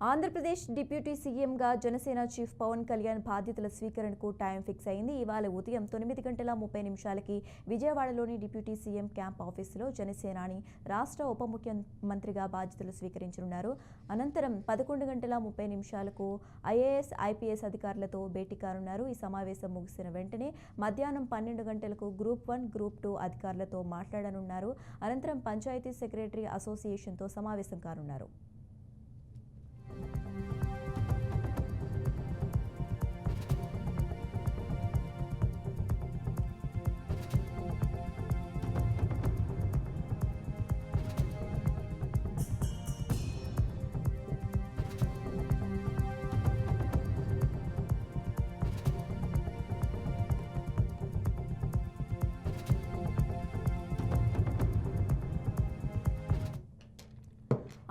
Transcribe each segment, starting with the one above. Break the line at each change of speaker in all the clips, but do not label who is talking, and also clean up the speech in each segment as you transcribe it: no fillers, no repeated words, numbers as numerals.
Andhra Pradesh deputy సీఎంగా Janasena chief Pawan Kalyan బాధ్యతల స్వీకరణకు time fix అయింది. ఇవాళ ఉదయం 9:30 విజయవాడలోని డిప్యూటీ సీఎం క్యాంప్ ఆఫీసులో జనసేనాని రాష్ట్ర ఉప ముఖ్యమంత్రిగా బాధ్యతలు స్వీకరించనున్నారు. అనంతరం 11:30 ఐఏఎస్, ఐపీఎస్ అధికారులతో భేటీ కానున్నారు. ఈ సమావేశం ముగిసిన వెంటనే మధ్యాహ్నం 12 గంటలకు గ్రూప్ 1, గ్రూప్ 2 అధికారులతో మాట్లాడనున్నారు. అనంతరం పంచాయతీ సెక్రటరీ అసోసియేషన్తో సమావేశం కానున్నారు.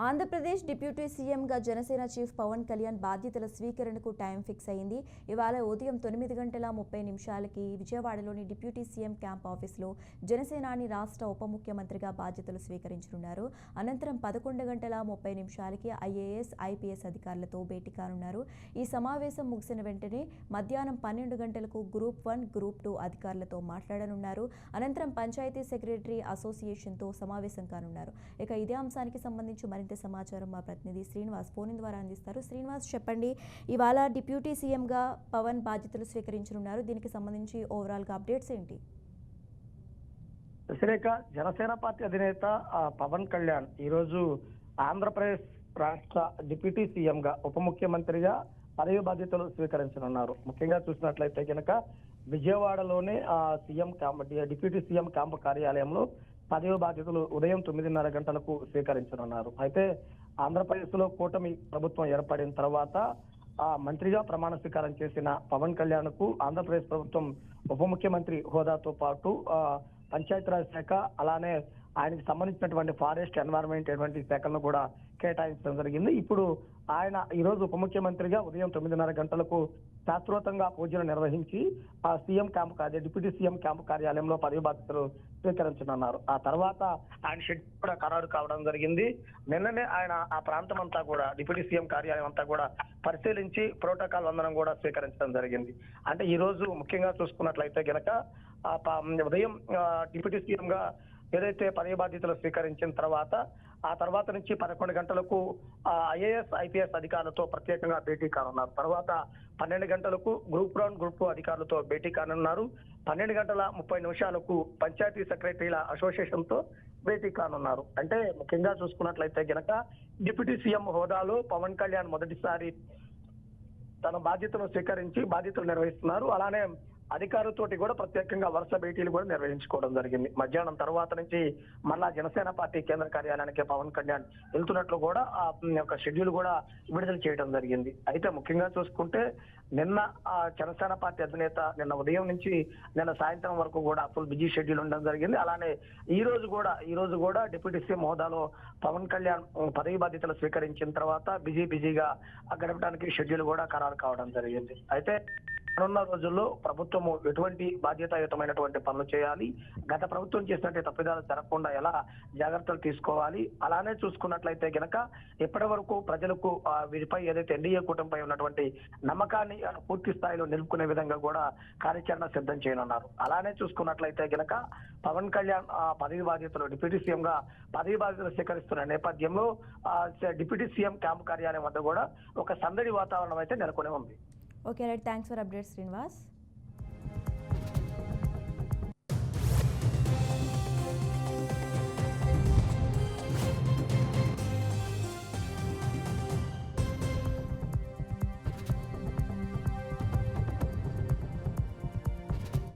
ఆంధ్రప్రదేశ్ డిప్యూటీ సీఎంగా జనసేన చీఫ్ పవన్ కళ్యాణ్ బాధ్యతల స్వీకరణకు టైం ఫిక్స్ అయింది. ఇవాళ ఉదయం 9:30 విజయవాడలోని డిప్యూటీ సీఎం క్యాంప్ ఆఫీసులో జనసేనాని రాష్ట్ర ఉప ముఖ్యమంత్రిగా బాధ్యతలు స్వీకరించనున్నారు. అనంతరం 11:30 ఐఏఎస్, ఐపీఎస్ అధికారులతో భేటీ కానున్నారు. ఈ సమావేశం ముగిసిన వెంటనే మధ్యాహ్నం 12 గంటలకు గ్రూప్ 1, గ్రూప్ 2 అధికారులతో మాట్లాడనున్నారు. అనంతరం పంచాయతీ సెక్రటరీ అసోసియేషన్తో సమావేశం కానున్నారు. ఇక ఇదే అంశానికి సంబంధించి మరింత సమాచారం మా ప్రతినిధి శ్రీనివాస్ ఫోన్ ద్వారా అందిస్తారు. శ్రీనివాస్, చెప్పండి, ఇవాళ డిప్యూటీ సీఎంగా పవన్ బాధ్యతలు స్వీకరించనున్నారు. దీనికి సంబంధించి ఓవరాల్గా అప్డేట్స్ ఏంటి?
శ్రీరేఖ, జనసేన పార్టీ అధినేత పవన్ కళ్యాణ్ ఈరోజు ఆంధ్రప్రదేశ్ రాష్ట్ర డిప్యూటీ సీఎంగా ఉప ముఖ్యమంత్రిగా పదవి బాధ్యతలు స్వీకరించనున్నారు. ముఖ్యంగా చూసినట్లయితే కనుక విజయవాడలోనే సీఎం డిప్యూటీ సీఎం క్యాంపు కార్యాలయంలో పదవి బాధ్యతలు ఉదయం 9:30 గంటలకు స్వీకరించనున్నారు. అయితే ఆంధ్రప్రదేశ్ లో కూటమి ప్రభుత్వం ఏర్పడిన తర్వాత మంత్రిగా ప్రమాణ స్వీకారం చేసిన పవన్ కళ్యాణ్ కు ఆంధ్రప్రదేశ్ ప్రభుత్వం ఉప ముఖ్యమంత్రి హోదాతో పాటు పంచాయతీరాజ్ శాఖ, అలానే ఆయనకి సంబంధించినటువంటి ఫారెస్ట్, ఎన్వైరన్మెంట్ ఇటువంటి శాఖలను కూడా కేటాయించడం జరిగింది. ఇప్పుడు ఆయన ఈ రోజు ఉప ముఖ్యమంత్రిగా ఉదయం 9:30 గంటలకు శాస్త్రోతంగా పూజలు నిర్వహించి CM camp deputy CM camp కార్యాలయంలో పదవి బాధ్యతలు స్వీకరించనున్నారు. ఆ తర్వాత ఆయన షెడ్యూల్ కూడా ఖరారు కావడం జరిగింది. నిన్ననే ఆయన ఆ ప్రాంతం అంతా కూడా డిప్యూటీ సీఎం కార్యాలయం అంతా కూడా పరిశీలించి ప్రోటోకాల్ వందనం కూడా స్వీకరించడం జరిగింది. అంటే ఈ రోజు ముఖ్యంగా చూసుకున్నట్లయితే గనక ఉదయం డిప్యూటీ సీఎం గా ఏదైతే పదవి బాధ్యతలు స్వీకరించిన తర్వాత ఆ తర్వాత నుంచి 11 గంటలకు ఐఏఎస్, ఐపీఎస్ అధికారులతో ప్రత్యేకంగా భేటీ కానున్నారు. తర్వాత 12 గంటలకు గ్రూప్ 1, గ్రూప్ 2 అధికారులతో భేటీ కానున్నారు. 12:30 పంచాయతీ సెక్రటరీల అసోసియేషన్ తో భేటీ కానున్నారు. అంటే ముఖ్యంగా చూసుకున్నట్లయితే గనక డిప్యూటీ సీఎం హోదాలో పవన్ కళ్యాణ్ మొదటిసారి తన బాధ్యతలు స్వీకరించి బాధ్యతలు నిర్వహిస్తున్నారు. అలానే అధికారులతోటి కూడా ప్రత్యేకంగా వరుస భేటీలు కూడా నిర్వహించుకోవడం జరిగింది. మధ్యాహ్నం తర్వాత నుంచి మళ్ళా జనసేన పార్టీ కేంద్ర కార్యాలయానికి పవన్ కళ్యాణ్ వెళ్తున్నట్లు కూడా ఒక షెడ్యూల్ కూడా విడుదల చేయడం జరిగింది. అయితే ముఖ్యంగా చూసుకుంటే నిన్న జనసేన పార్టీ అధినేత నిన్న ఉదయం నుంచి నిన్న సాయంత్రం వరకు కూడా ఫుల్ బిజీ షెడ్యూల్ ఉండడం జరిగింది. అలానే ఈ రోజు కూడా డిప్యూటీ సీఎం హోదాలో పవన్ కళ్యాణ్ పదవి బాధ్యతలు స్వీకరించిన తర్వాత బిజీగా గడపడానికి షెడ్యూల్ కూడా ఖరారు కావడం జరిగింది. అయితే రానున్న రోజుల్లో ప్రభుత్వము ఎటువంటి బాధ్యతాయుతమైనటువంటి పనులు చేయాలి, గత ప్రభుత్వం చేసినట్టు తప్పిదాలు జరగకుండా ఎలా జాగ్రత్తలు తీసుకోవాలి, అలానే చూసుకున్నట్లయితే గనక ఇప్పటి వరకు ప్రజలకు వీరిపై ఏదైతే ఎన్డీఏ కూటమిపై ఉన్నటువంటి నమ్మకాన్ని పూర్తి స్థాయిలో నిలుపుకునే విధంగా కూడా కార్యాచరణ సిద్ధం చేయనున్నారు. అలానే చూసుకున్నట్లయితే గనక పవన్ కళ్యాణ్ పదవి బాధ్యతలు డిప్యూటీ సీఎం గా పదవి బాధ్యతలు స్వీకరిస్తున్న నేపథ్యంలో డిప్యూటీ సీఎం క్యాంపు కార్యాలయం వద్ద కూడా ఒక సందడి వాతావరణం అయితే నెలకొని ఉంది.
Okay right, thanks for updates Srinivas.